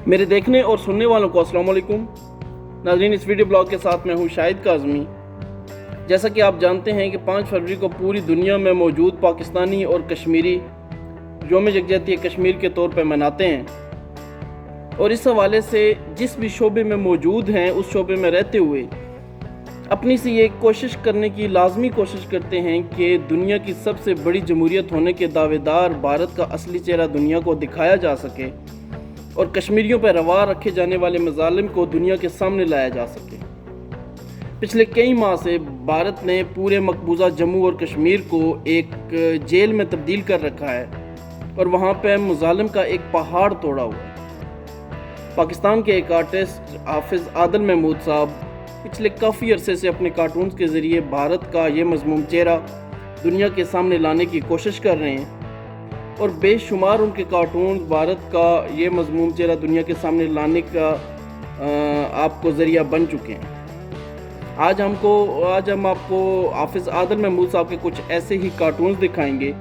मेरे देखने और सुनने वालों को अस्सलाम वालेकुम नाज़रीन। इस वीडियो ब्लॉग के साथ मैं हूं शाहिद काज़मी। जैसा कि आप जानते हैं कि 5 फरवरी को पूरी दुनिया में मौजूद पाकिस्तानी और कश्मीरी यौम यकजहती कश्मीर के तौर पर मनाते हैं, और इस हवाले से जिस भी शोबे में मौजूद हैं उस शोबे में रहते हुए अपनी से ये कोशिश करने की लाजमी कोशिश करते हैं कि दुनिया की सबसे बड़ी जमहूरियत होने के दावेदार भारत का असली चेहरा दुनिया को दिखाया जा सके और कश्मीरियों पर रवा रखे जाने वाले मजालिम को दुनिया के सामने लाया जा सके। पिछले कई माह से भारत ने पूरे मकबूजा जम्मू और कश्मीर को एक जेल में तब्दील कर रखा है और वहाँ पर मजालिम का एक पहाड़ तोड़ा हुआ है। पाकिस्तान के एक आर्टिस्ट हाफिज़ आदिल महमूद साहब पिछले काफ़ी अरसे से अपने कार्टून्स के ज़रिए भारत का ये मज़मूम चेहरा दुनिया के सामने लाने की कोशिश कर रहे हैं, और बेशुमार उनके कार्टून भारत का ये मज़मूम चेहरा दुनिया के सामने लाने का आपको ज़रिया बन चुके हैं। आज हम आपको हाफिज़ आदिल महमूद साहब के कुछ ऐसे ही कार्टून्स दिखाएंगे,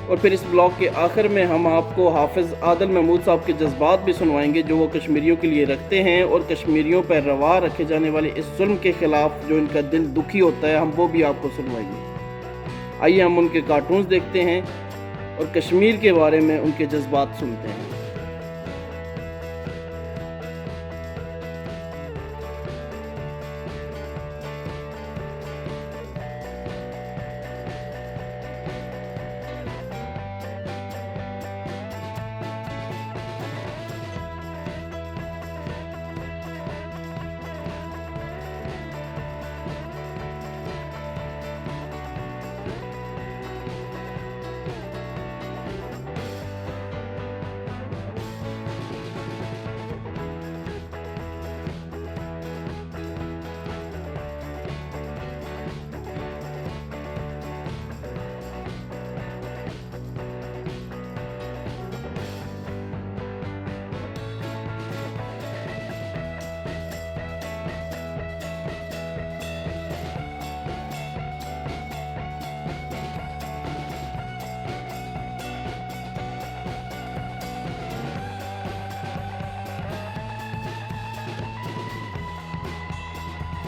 और फिर इस ब्लॉग के आखिर में हम आपको हाफिज़ आदिल महमूद साहब के जज्बात भी सुनवाएंगे जो वो कश्मीरियों के लिए रखते हैं, और कश्मीरियों पर रवा रखे जाने वाले इस जुल्म के ख़िलाफ़ जो इनका दिल दुखी होता है हम वो भी आपको सुनवाएंगे। आइए हम उनके कार्टून्स देखते हैं और कश्मीर के बारे में उनके जज्बात सुनते हैं।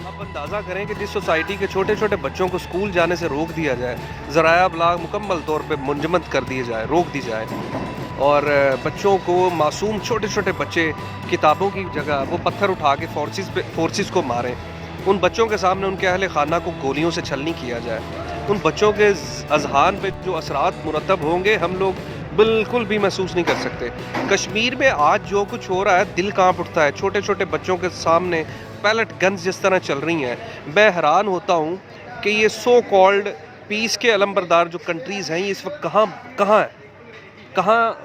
आप अंदाज़ा करें कि जिस सोसाइटी के छोटे छोटे बच्चों को स्कूल जाने से रोक दिया जाए, ज़राया अबलाग मुकम्मल तौर पे मुंजमद कर दिए जाए, रोक दी जाए, और बच्चों को मासूम छोटे छोटे बच्चे किताबों की जगह वो पत्थर उठा के फोर्सेस को मारें, उन बच्चों के सामने उनके अहले खाना को गोलियों से छलनी किया जाए, उन बच्चों के अजहान पे जो असरात मुरतब होंगे हम लोग बिल्कुल भी महसूस नहीं कर सकते। कश्मीर में आज जो कुछ हो रहा है दिल कांप उठता है। छोटे छोटे बच्चों के सामने पैलेट गन्स जिस तरह चल रही हैं, मैं हैरान होता हूँ कि ये सो कॉल्ड पीस के अलमबरदार जो कंट्रीज़ हैं ये इस वक्त कहाँ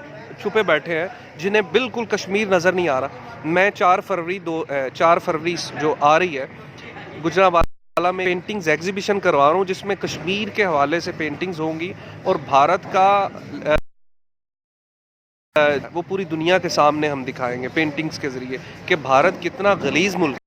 छुपे बैठे हैं, जिन्हें बिल्कुल कश्मीर नज़र नहीं आ रहा। मैं 4 फरवरी जो आ रही है गुजरांवाला में पेंटिंग्स एग्जीबिशन करवा रहा हूँ जिसमें कश्मीर के हवाले से पेंटिंग्स होंगी, और भारत का वो पूरी दुनिया के सामने हम दिखाएंगे पेंटिंग्स के ज़रिए कि भारत कितना गलीज़ मुल्क